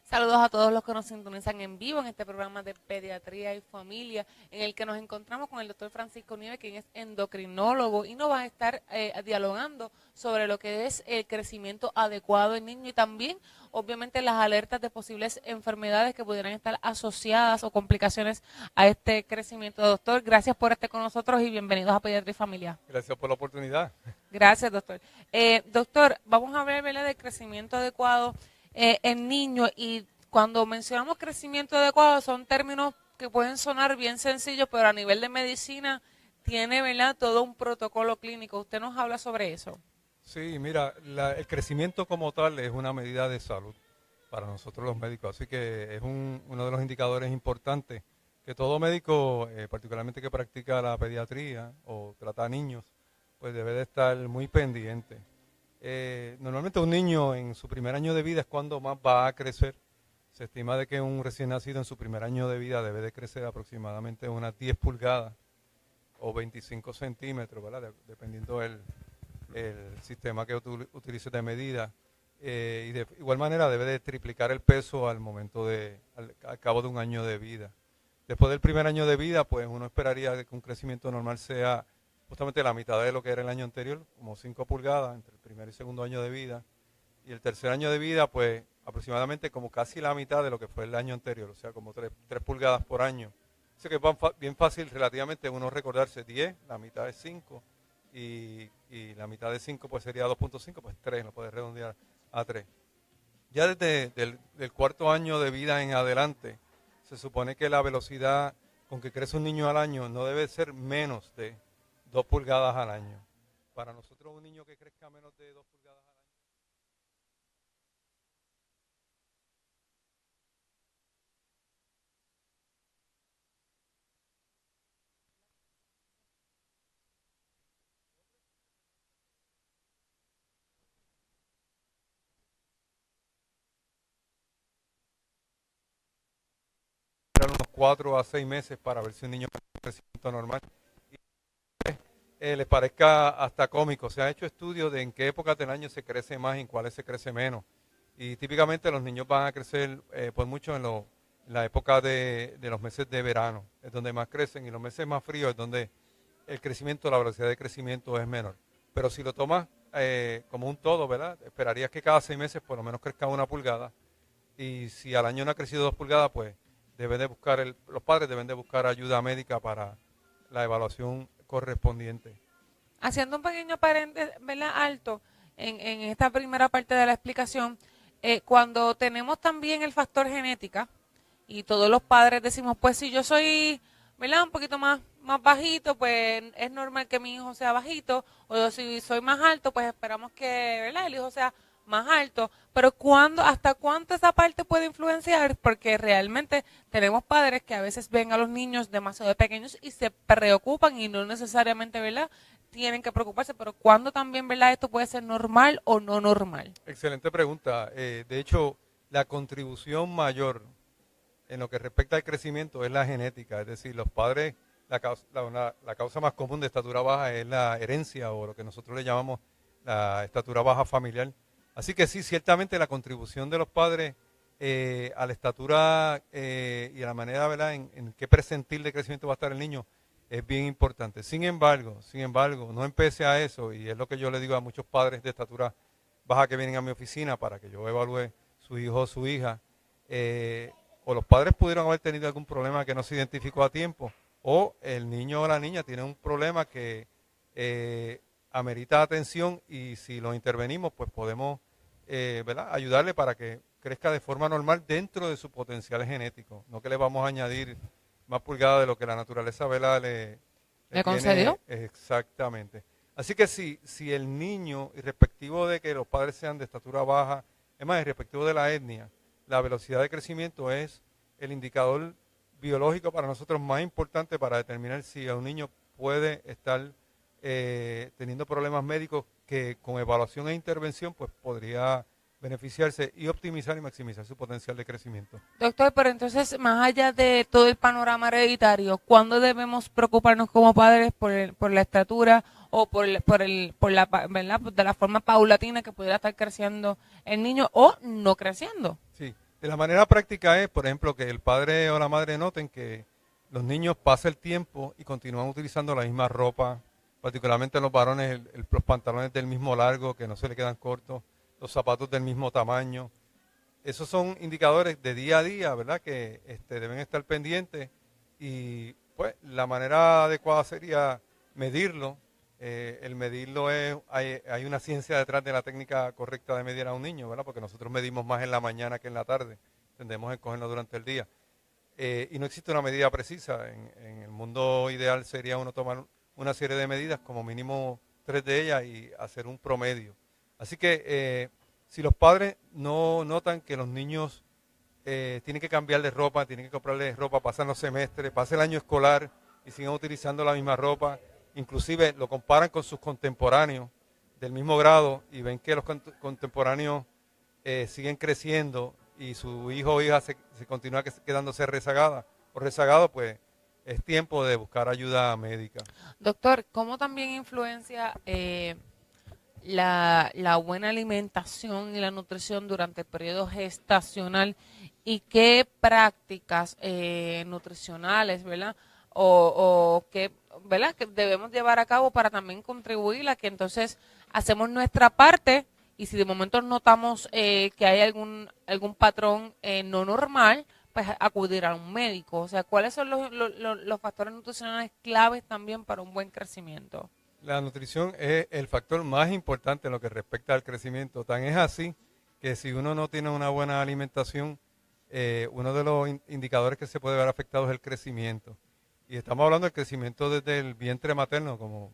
Saludos a todos los que nos sintonizan en vivo en este programa de Pediatría y Familia, en el que nos encontramos con el doctor Francisco Nieves, quien es endocrinólogo, y nos va a estar dialogando sobre lo que es el crecimiento adecuado en niños y también, obviamente, las alertas de posibles enfermedades que pudieran estar asociadas o complicaciones a este crecimiento. Doctor, gracias por estar con nosotros y bienvenidos a Pediatría y Familia. Gracias por la oportunidad. Gracias, doctor. Doctor, vamos a hablar, ¿verdad?, del crecimiento adecuado en niños, y cuando mencionamos crecimiento adecuado son términos que pueden sonar bien sencillos, pero a nivel de medicina tiene, ¿verdad?, todo un protocolo clínico. ¿Usted nos habla sobre eso? Sí, mira, el crecimiento como tal es una medida de salud para nosotros los médicos, así que es uno de los indicadores importantes que todo médico, particularmente que practica la pediatría o trata a niños, pues debe de estar muy pendiente. Normalmente un niño en su primer año de vida es cuando más va a crecer. Se estima de que un recién nacido en su primer año de vida debe de crecer aproximadamente unas 10 pulgadas o 25 centímetros, ¿verdad? Dependiendo el sistema que utilice de medida. Y de igual manera debe de triplicar el peso al momento al cabo de un año de vida. Después del primer año de vida, pues uno esperaría que un crecimiento normal sea justamente la mitad de lo que era el año anterior, como 5 pulgadas entre el primer y segundo año de vida. Y el tercer año de vida, pues aproximadamente como casi la mitad de lo que fue el año anterior, o sea, como 3 pulgadas por año. Así que es bien fácil relativamente uno recordarse 10, la mitad es 5, y la mitad de 5 pues sería 2.5, pues 3, lo puedes redondear a 3. Ya desde del cuarto año de vida en adelante, se supone que la velocidad con que crece un niño al año no debe ser menos de 2 pulgadas al año. Para nosotros un niño que crezca menos de 2 pulgadas al año. Unos 4 a 6 meses para ver si un niño tiene un crecimiento normal. Les parezca hasta cómico. Se han hecho estudios de en qué épocas del año se crece más y en cuáles se crece menos. Y típicamente los niños van a crecer por mucho en la época de los meses de verano, es donde más crecen, y los meses más fríos es donde el crecimiento, la velocidad de crecimiento es menor. Pero si lo tomas como un todo, ¿verdad? Esperarías que cada 6 meses por lo menos crezca 1 pulgada. Y si al año no ha crecido 2 pulgadas, pues los padres deben de buscar ayuda médica para la evaluación correspondiente. Haciendo un pequeño paréntesis, ¿verdad?, alto en esta primera parte de la explicación, cuando tenemos también el factor genética, y todos los padres decimos, pues si yo soy, ¿verdad?, un poquito más bajito, pues es normal que mi hijo sea bajito, o si soy más alto, pues esperamos que, ¿verdad?, el hijo sea más alto. Pero ¿hasta cuánto esa parte puede influenciar? Porque realmente tenemos padres que a veces ven a los niños demasiado pequeños y se preocupan, y no necesariamente, ¿verdad?, tienen que preocuparse, pero ¿cuándo también, verdad, esto puede ser normal o no normal? Excelente pregunta. De hecho, la contribución mayor en lo que respecta al crecimiento es la genética, es decir, los padres, la causa más común de estatura baja es la herencia, o lo que nosotros le llamamos la estatura baja familiar. Así que sí, ciertamente la contribución de los padres a la estatura y a la manera, ¿verdad?, en qué percentil de crecimiento va a estar el niño es bien importante. Sin embargo, no empecé a eso, y es lo que yo le digo a muchos padres de estatura baja que vienen a mi oficina para que yo evalúe su hijo o su hija. O los padres pudieron haber tenido algún problema que no se identificó a tiempo, o el niño o la niña tiene un problema que amerita atención, y si lo intervenimos, pues podemos ¿verdad?, ayudarle para que crezca de forma normal dentro de su potencial genético. No que le vamos a añadir más pulgadas de lo que la naturaleza, ¿verdad?, le concedió. Exactamente. Así que si el niño, irrespectivo de que los padres sean de estatura baja, es más, irrespectivo de la etnia, la velocidad de crecimiento es el indicador biológico para nosotros más importante para determinar si a un niño puede estar teniendo problemas médicos que con evaluación e intervención pues podría beneficiarse y optimizar y maximizar su potencial de crecimiento. Doctor, pero entonces, más allá de todo el panorama hereditario, ¿cuándo debemos preocuparnos como padres por la estatura o ¿verdad? De la forma paulatina que pudiera estar creciendo el niño o no creciendo? Sí, de la manera práctica es, por ejemplo, que el padre o la madre noten que los niños pasan el tiempo y continúan utilizando la misma ropa, particularmente los varones, los pantalones del mismo largo, que no se le quedan cortos, los zapatos del mismo tamaño. Esos son indicadores de día a día, ¿verdad? Que deben estar pendientes y pues la manera adecuada sería medirlo. El medirlo hay una ciencia detrás de la técnica correcta de medir a un niño, ¿verdad? Porque nosotros medimos más en la mañana que en la tarde, tendemos a escogerlo durante el día. Y no existe una medida precisa. En el mundo ideal sería uno tomar una serie de medidas, como mínimo 3 de ellas, y hacer un promedio. Así que si los padres no notan que los niños tienen que cambiar de ropa, tienen que comprarles ropa, pasan los semestres, pasa el año escolar y siguen utilizando la misma ropa, inclusive lo comparan con sus contemporáneos del mismo grado y ven que los contemporáneos siguen creciendo y su hijo o hija se continúa quedándose rezagada o rezagado, pues es tiempo de buscar ayuda médica. Doctor, ¿cómo también influencia la buena alimentación y la nutrición durante el periodo gestacional y qué prácticas nutricionales, ¿verdad? O qué, ¿verdad? Que debemos llevar a cabo para también contribuir a que entonces hacemos nuestra parte y si de momento notamos que hay algún patrón no normal, pues acudir a un médico. O sea, ¿cuáles son los factores nutricionales claves también para un buen crecimiento? La nutrición es el factor más importante en lo que respecta al crecimiento. Tan es así que si uno no tiene una buena alimentación, uno de los indicadores que se puede ver afectado es el crecimiento. Y estamos hablando del crecimiento desde el vientre materno, como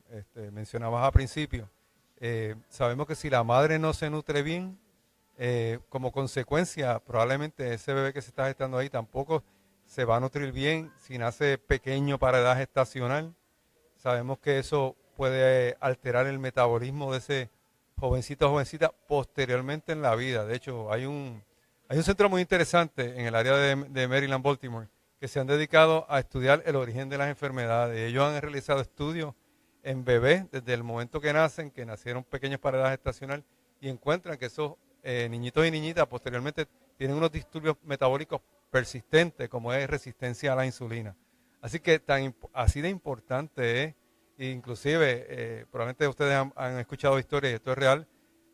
mencionabas al principio. Sabemos que si la madre no se nutre bien, como consecuencia, probablemente ese bebé que se está gestando ahí tampoco se va a nutrir bien si nace pequeño para edad gestacional. Sabemos que eso puede alterar el metabolismo de ese jovencito o jovencita posteriormente en la vida. De hecho, hay un centro muy interesante en el área de Maryland, Baltimore, que se han dedicado a estudiar el origen de las enfermedades. Ellos han realizado estudios en bebés desde el momento que nacen, que nacieron pequeños para edad gestacional, y encuentran que esos niñitos y niñitas posteriormente tienen unos disturbios metabólicos persistentes, como es resistencia a la insulina. Así que así de importante es. Inclusive, probablemente ustedes han escuchado historias, y esto es real,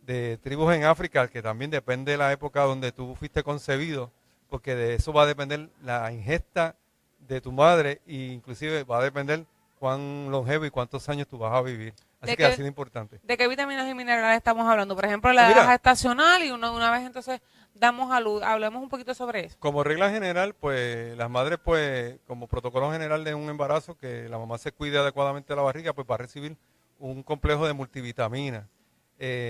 de tribus en África, que también depende de la época donde tú fuiste concebido, porque de eso va a depender la ingesta de tu madre e inclusive va a depender cuán longevo y cuántos años tú vas a vivir. Así que así de importante. ¿De qué vitaminas y minerales estamos hablando? Por ejemplo, Pues la mira, edad gestacional y una vez entonces damos a luz, hablemos un poquito sobre eso. como regla general, pues las madres, pues como protocolo general de un embarazo, que la mamá se cuide adecuadamente de la barriga, pues va a recibir un complejo de multivitaminas.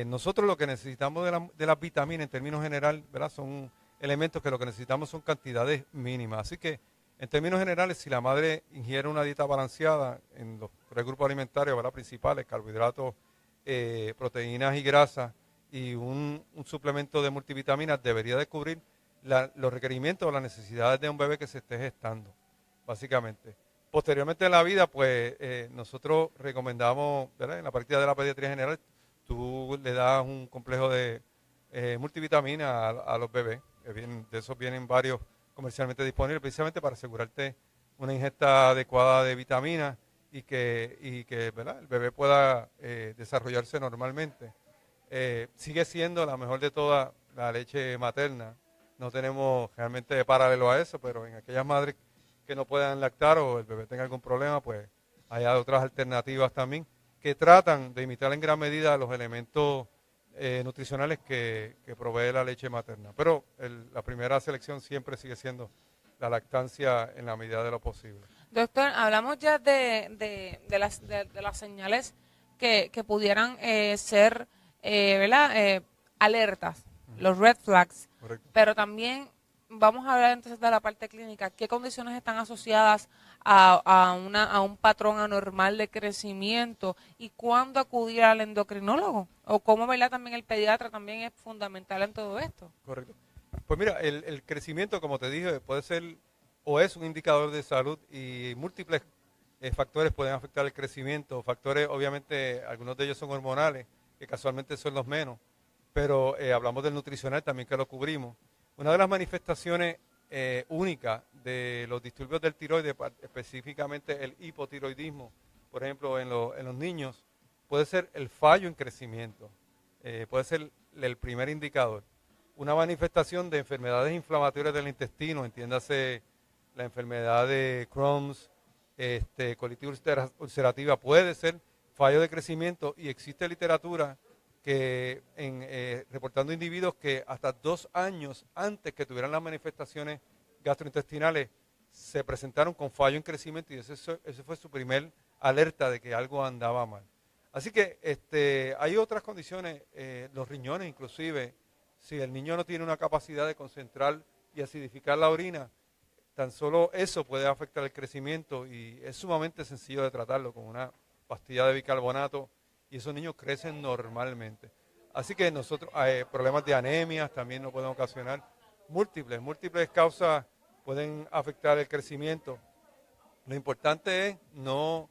Nosotros lo que necesitamos de las vitaminas en términos general, ¿verdad? Son elementos que lo que necesitamos son cantidades mínimas. Así que en términos generales, si la madre ingiere una dieta balanceada en los tres grupos alimentarios, ¿verdad? Principales, carbohidratos, proteínas y grasas, y un suplemento de multivitaminas, debería de cubrir los requerimientos o las necesidades de un bebé que se esté gestando, básicamente. Posteriormente en la vida, pues nosotros recomendamos, ¿verdad? En la práctica de la pediatría general, tú le das un complejo de multivitamina a los bebés. De esos vienen varios comercialmente disponibles, precisamente para asegurarte una ingesta adecuada de vitaminas y que ¿verdad? El bebé pueda desarrollarse normalmente. Sigue siendo la mejor de todas la leche materna. No tenemos realmente paralelo a eso, pero en aquellas madres que no puedan lactar o el bebé tenga algún problema, pues hay otras alternativas también que tratan de imitar en gran medida los elementos nutricionales que provee la leche materna. Pero la primera selección siempre sigue siendo la lactancia en la medida de lo posible. Doctor, hablamos ya de las señales que pudieran ser, ¿verdad? Alertas, los red flags. Correcto. Pero también vamos a hablar entonces de la parte clínica. ¿Qué condiciones están asociadas a un patrón anormal de crecimiento y cuándo acudir al endocrinólogo? O cómo, ¿verdad? También el pediatra también es fundamental en todo esto. Correcto. Pues mira, el crecimiento, como te dije, puede ser o es un indicador de salud y múltiples factores pueden afectar el crecimiento. Factores, obviamente, algunos de ellos son hormonales, que casualmente son los menos, pero hablamos del nutricional también que lo cubrimos. Una de las manifestaciones únicas de los disturbios del tiroides, específicamente el hipotiroidismo, por ejemplo, en los niños, puede ser el fallo en crecimiento, puede ser el primer indicador. Una manifestación de enfermedades inflamatorias del intestino, entiéndase la enfermedad de Crohn's, colitis ulcerativa, puede ser fallo de crecimiento y existe literatura que reportando individuos que hasta 2 años antes que tuvieran las manifestaciones gastrointestinales se presentaron con fallo en crecimiento y ese fue su primer alerta de que algo andaba mal. Así que hay otras condiciones, los riñones inclusive, si el niño no tiene una capacidad de concentrar y acidificar la orina, tan solo eso puede afectar el crecimiento y es sumamente sencillo de tratarlo con una pastilla de bicarbonato y esos niños crecen normalmente. Así que nosotros, problemas de anemia también nos pueden ocasionar, múltiples causas pueden afectar el crecimiento. Lo importante es no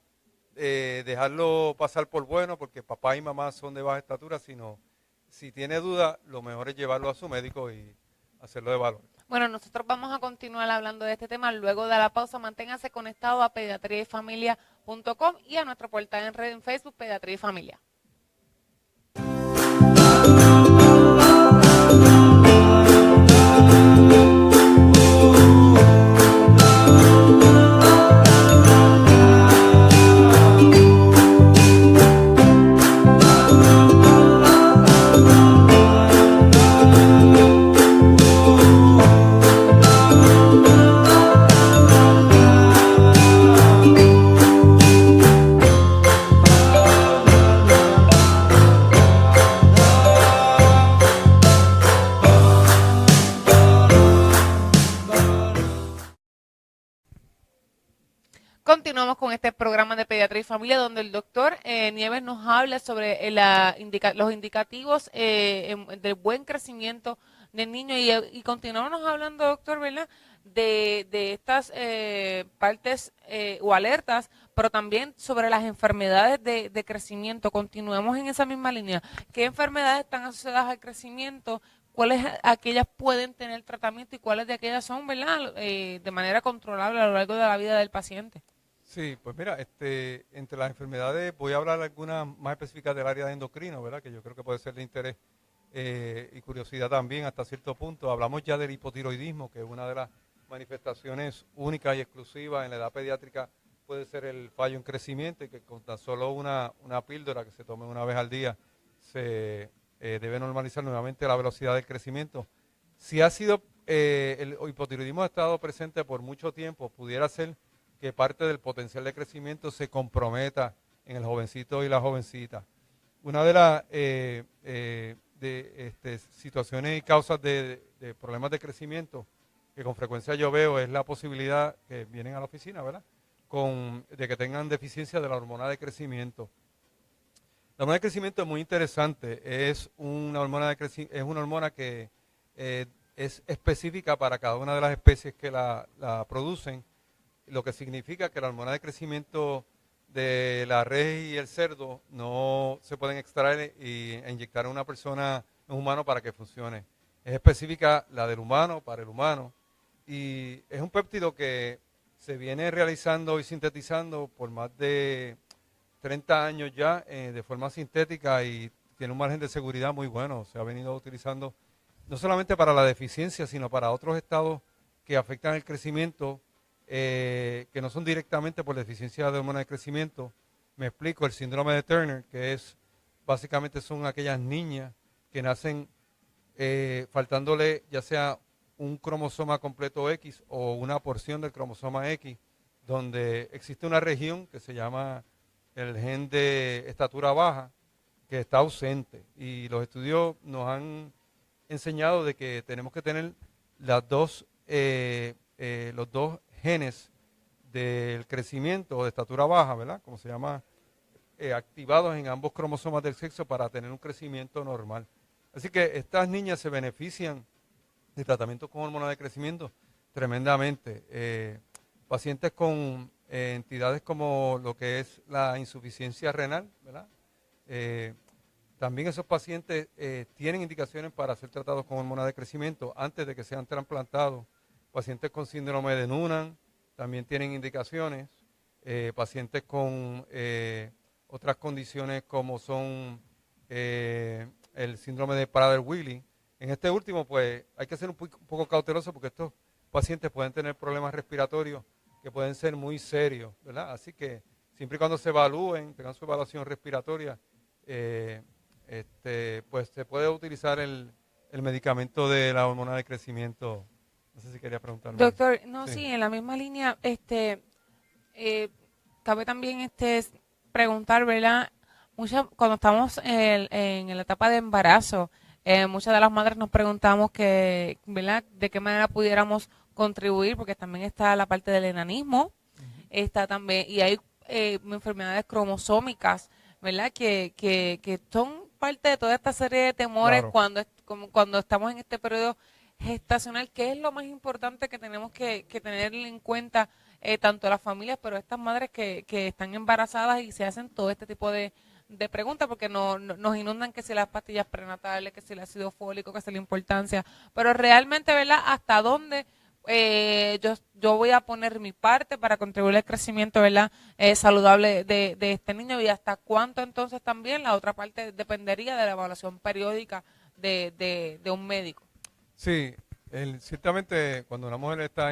dejarlo pasar por bueno porque papá y mamá son de baja estatura, sino si tiene duda, lo mejor es llevarlo a su médico y hacerlo de valor. Bueno, nosotros vamos a continuar hablando de este tema luego de la pausa. Manténgase conectado a pediatriayfamilia.com y a nuestra portal en red en Facebook, Pediatría y Familia. Continuamos con este programa de Pediatría y Familia donde el doctor Nieves nos habla sobre los indicativos del buen crecimiento del niño y continuamos hablando, doctor, ¿verdad? De estas partes o alertas, pero también sobre las enfermedades de crecimiento. Continuemos en esa misma línea. ¿Qué enfermedades están asociadas al crecimiento? ¿Cuáles aquellas pueden tener tratamiento y cuáles de aquellas son, ¿verdad? De manera controlable a lo largo de la vida del paciente. Sí, pues mira, entre las enfermedades voy a hablar algunas más específicas del área de endocrino, ¿verdad? Que yo creo que puede ser de interés y curiosidad también hasta cierto punto. Hablamos ya del hipotiroidismo, que es una de las manifestaciones únicas y exclusivas en la edad pediátrica, puede ser el fallo en crecimiento y que con tan solo una píldora que se tome una vez al día se debe normalizar nuevamente la velocidad del crecimiento. Si ha sido, el hipotiroidismo ha estado presente por mucho tiempo, pudiera ser que parte del potencial de crecimiento se comprometa en el jovencito y la jovencita. Una de las situaciones y causas de problemas de crecimiento que con frecuencia yo veo es la posibilidad que vienen a la oficina, ¿verdad? De que tengan deficiencia de la hormona de crecimiento. La hormona de crecimiento es muy interesante, es una hormona que es específica para cada una de las especies que la producen, lo que significa que la hormona de crecimiento de la res y el cerdo no se pueden extraer e inyectar a una persona, en un humano, para que funcione. Es específica la del humano para el humano y es un péptido que se viene realizando y sintetizando por más de 30 años ya de forma sintética y tiene un margen de seguridad muy bueno. Se ha venido utilizando no solamente para la deficiencia, sino para otros estados que afectan el crecimiento, que no son directamente por deficiencia de hormona de crecimiento. Me explico, el síndrome de Turner, que es básicamente son aquellas niñas que nacen faltándole ya sea un cromosoma completo X o una porción del cromosoma X, donde existe una región que se llama el gen de estatura baja, que está ausente. Y los estudios nos han enseñado de que tenemos que tener los dos genes del crecimiento o de estatura baja, ¿verdad? Como se llama, activados en ambos cromosomas del sexo para tener un crecimiento normal. Así que estas niñas se benefician de tratamientos con hormonas de crecimiento tremendamente. Pacientes con entidades como lo que es la insuficiencia renal, ¿verdad? También esos pacientes tienen indicaciones para ser tratados con hormonas de crecimiento antes de que sean trasplantados. Pacientes con síndrome de Noonan también tienen indicaciones. Pacientes con otras condiciones como son el síndrome de Prader-Willi. En este último, pues hay que ser un poco cauteloso porque estos pacientes pueden tener problemas respiratorios que pueden ser muy serios, ¿verdad? Así que siempre y cuando se evalúen, tengan su evaluación respiratoria, pues se puede utilizar el medicamento de la hormona de crecimiento. No sé si quería preguntarme. Doctor, no, Sí. sí, en la misma línea, cabe también preguntar, ¿verdad? Cuando estamos en la etapa de embarazo, muchas de las madres nos preguntamos ¿verdad? De qué manera pudiéramos contribuir, porque también está la parte del enanismo, está también, y hay enfermedades cromosómicas, ¿verdad? Que son parte de toda esta serie de temores Claro. cuando estamos en este periodo gestacional, que es lo más importante que tenemos que tener en cuenta tanto las familias, pero estas madres que están embarazadas y se hacen todo este tipo de preguntas, porque nos inundan que si las pastillas prenatales, que si el ácido fólico, que si la importancia, pero realmente, ¿verdad? ¿Hasta dónde yo voy a poner mi parte para contribuir al crecimiento, ¿verdad? Saludable de este niño, y hasta cuánto entonces también la otra parte dependería de la evaluación periódica de un médico? Sí, ciertamente cuando una mujer está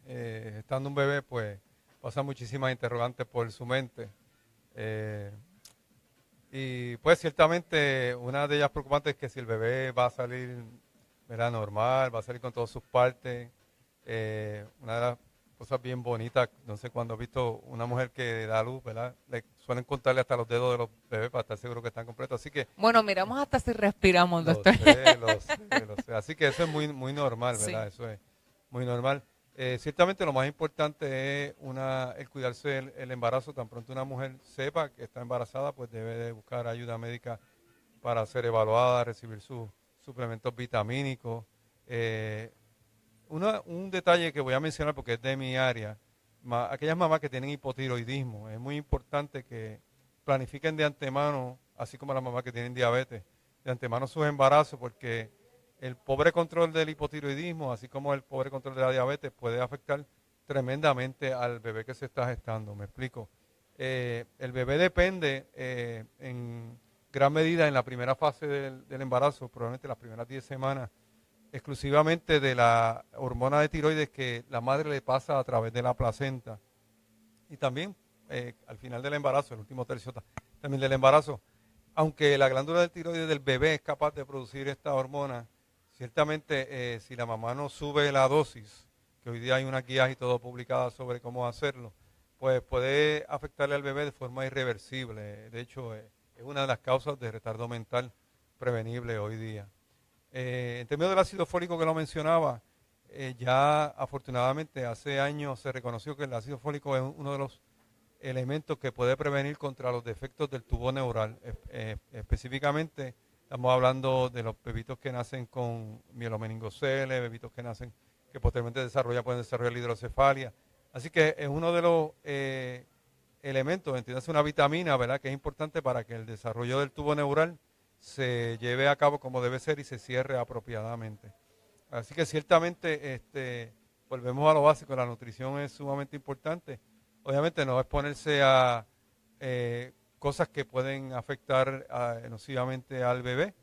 gestando un bebé, pues pasa muchísimas interrogantes por su mente. Eh, y pues ciertamente una de ellas preocupantes es que si el bebé va a salir, ¿verdad? Normal, va a salir con todas sus partes. Una de las cosas bien bonitas, no sé, cuando he visto una mujer que da luz, ¿verdad? Le suelen contarle hasta los dedos de los bebés para estar seguro que están completos. Así que Bueno, miramos hasta si respiramos, lo doctor. sé, lo sé, lo sé. Así que eso es muy, muy normal, Sí. ¿verdad? Eso es muy normal. Ciertamente lo más importante es el cuidarse el embarazo. Tan pronto una mujer sepa que está embarazada, pues debe de buscar ayuda médica para ser evaluada, recibir sus suplementos vitamínicos. Eh, un detalle que voy a mencionar porque es de mi área, aquellas mamás que tienen hipotiroidismo, es muy importante que planifiquen de antemano, así como las mamás que tienen diabetes, de antemano sus embarazos, porque el pobre control del hipotiroidismo, así como el pobre control de la diabetes, puede afectar tremendamente al bebé que se está gestando. Me explico. El bebé depende en gran medida en la primera fase del embarazo, probablemente las primeras 10 semanas, exclusivamente de la hormona de tiroides que la madre le pasa a través de la placenta. Y también al final del embarazo, el último tercio también del embarazo, aunque la glándula del tiroides del bebé es capaz de producir esta hormona, ciertamente si la mamá no sube la dosis, que hoy día hay unas guías y todo publicadas sobre cómo hacerlo, pues puede afectarle al bebé de forma irreversible. De hecho, es una de las causas de retardo mental prevenible hoy día. En términos del ácido fólico que lo mencionaba, ya afortunadamente hace años se reconoció que el ácido fólico es uno de los elementos que puede prevenir contra los defectos del tubo neural. Específicamente estamos hablando de los bebitos que nacen con mielomeningoceles, bebitos que nacen que posteriormente pueden desarrollar hidrocefalia. Así que es uno de los elementos, entiéndase una vitamina, ¿verdad? Que es importante para que el desarrollo del tubo neural se lleve a cabo como debe ser y se cierre apropiadamente. Así que ciertamente volvemos a lo básico, la nutrición es sumamente importante. Obviamente no exponerse a cosas que pueden afectar nocivamente al bebé.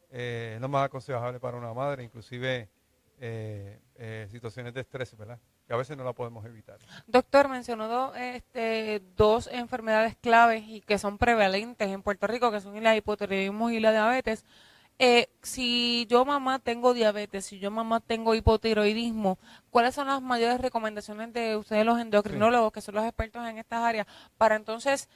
Es lo más aconsejable para una madre, inclusive situaciones de estrés, ¿verdad? Que a veces no la podemos evitar. Doctor, mencionó dos enfermedades claves y que son prevalentes en Puerto Rico, que son la hipotiroidismo y la diabetes. Si yo mamá tengo diabetes, si yo mamá tengo hipotiroidismo, ¿cuáles son las mayores recomendaciones de ustedes los endocrinólogos, que son los expertos en estas áreas, para entonces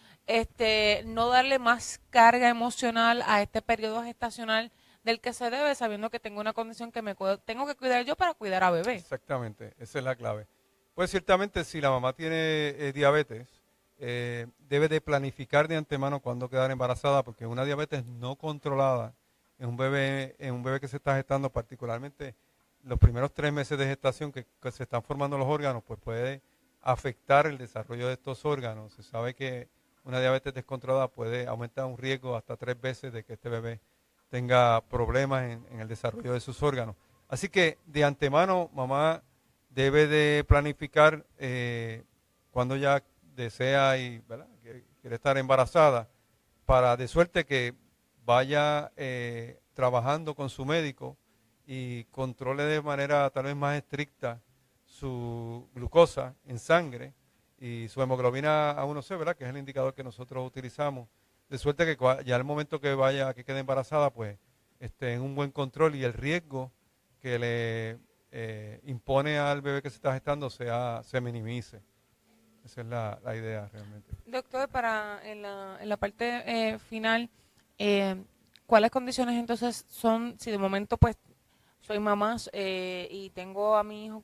no darle más carga emocional a este periodo gestacional del que se debe, sabiendo que tengo una condición que tengo que cuidar yo para cuidar a bebé? Exactamente, esa es la clave. Pues ciertamente si la mamá tiene diabetes, debe de planificar de antemano cuándo quedar embarazada, porque una diabetes no controlada en un bebé que se está gestando, particularmente los primeros 3 meses de gestación que se están formando los órganos, pues puede afectar el desarrollo de estos órganos. Se sabe que una diabetes descontrolada puede aumentar un riesgo hasta 3 veces de que este bebé tenga problemas en el desarrollo de sus órganos. Así que de antemano, mamá debe de planificar cuando ya desea y ¿verdad? Que quiere estar embarazada, para de suerte que vaya trabajando con su médico y controle de manera tal vez más estricta su glucosa en sangre y su hemoglobina A1C, ¿verdad? Que es el indicador que nosotros utilizamos, de suerte que ya al momento que vaya, que quede embarazada, pues esté en un buen control y el riesgo que le impone al bebé que se está gestando se minimice. Esa es la idea realmente. Doctor, en la parte final, eh, ¿cuáles condiciones entonces son, si de momento pues soy mamá y tengo a mi hija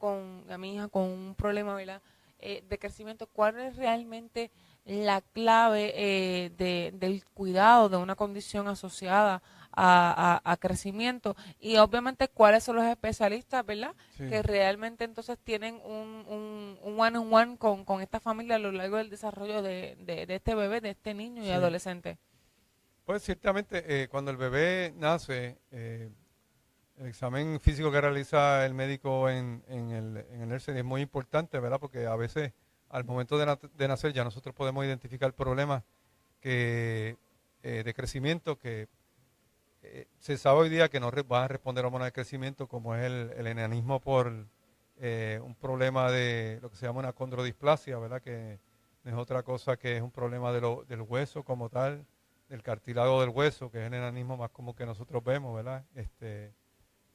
con un problema, ¿verdad? De crecimiento, ¿cuál es realmente la clave del cuidado de una condición asociada a crecimiento? Y obviamente, ¿cuáles son los especialistas, ¿verdad? Sí. Que realmente entonces tienen un one-on-one con esta familia a lo largo del desarrollo de este bebé, de este niño y Sí. adolescente. Pues ciertamente cuando el bebé nace, el examen físico que realiza el médico en el nursery es muy importante, ¿verdad? Porque a veces al momento de nacer ya nosotros podemos identificar problemas de crecimiento que se sabe hoy día que no van a responder a hormonas de crecimiento, como es el enanismo por un problema de lo que se llama una condrodisplasia, ¿verdad? Que no es otra cosa que es un problema del hueso como tal, del cartílago del hueso, que es el enanismo más común que nosotros vemos, ¿verdad?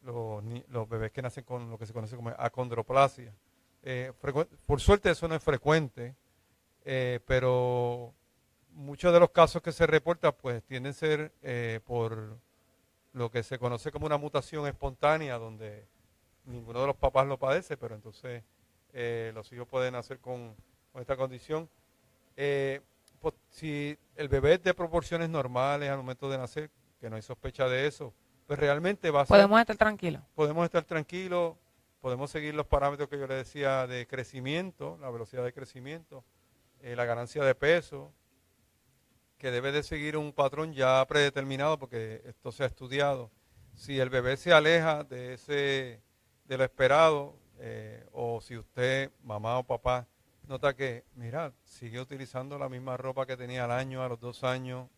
Los bebés que nacen con lo que se conoce como acondroplasia. Por suerte eso no es frecuente, pero muchos de los casos que se reportan pues tienden a ser por lo que se conoce como una mutación espontánea, donde ninguno de los papás lo padece, pero entonces los hijos pueden nacer con esta condición. Pues, si el bebé es de proporciones normales al momento de nacer, que no hay sospecha de eso, pues realmente va a ser... Podemos estar tranquilos. Podemos estar tranquilos, podemos seguir los parámetros que yo le decía de crecimiento, la velocidad de crecimiento, la ganancia de peso, que debe de seguir un patrón ya predeterminado porque esto se ha estudiado. Si el bebé se aleja de lo esperado, o si usted, mamá o papá, nota que, mira, sigue utilizando la misma ropa que tenía al año, a los 2 años,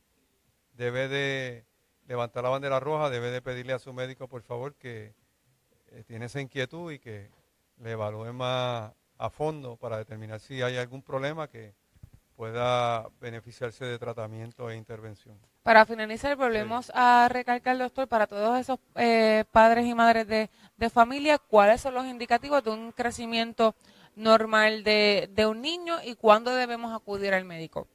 debe de levantar la bandera roja, debe de pedirle a su médico, por favor, que tiene esa inquietud y que le evalúe más a fondo para determinar si hay algún problema que pueda beneficiarse de tratamiento e intervención. Para finalizar, volvemos a recalcar, doctor, para todos esos padres y madres de familia, ¿cuáles son los indicativos de un crecimiento normal de un niño y cuándo debemos acudir al médico?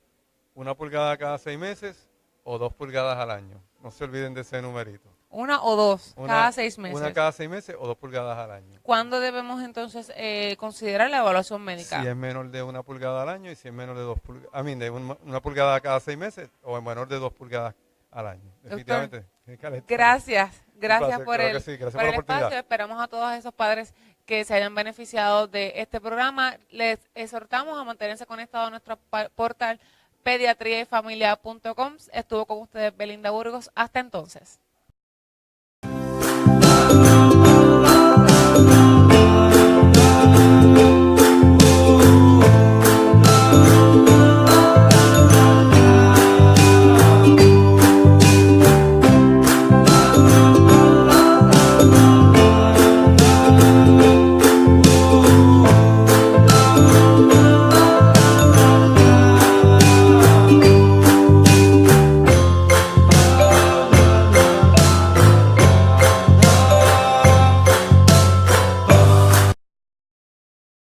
1 pulgada cada 6 meses o 2 pulgadas al año. No se olviden de ese numerito. 1 o 2 cada 6 meses. 1 cada 6 meses o 2 pulgadas al año. ¿Cuándo debemos entonces considerar la evaluación médica? Si es menor de 1 pulgada al año y si es menor de 2 pulgadas, de 1 pulgada cada 6 meses o es menor de 2 pulgadas al año. Definitivamente. Gracias por claro el, sí, gracias por el espacio. Esperamos a todos esos padres que se hayan beneficiado de este programa. Les exhortamos a mantenerse conectados a nuestro portal pediatriayfamilia.com. Estuvo con ustedes Belinda Burgos. Hasta entonces.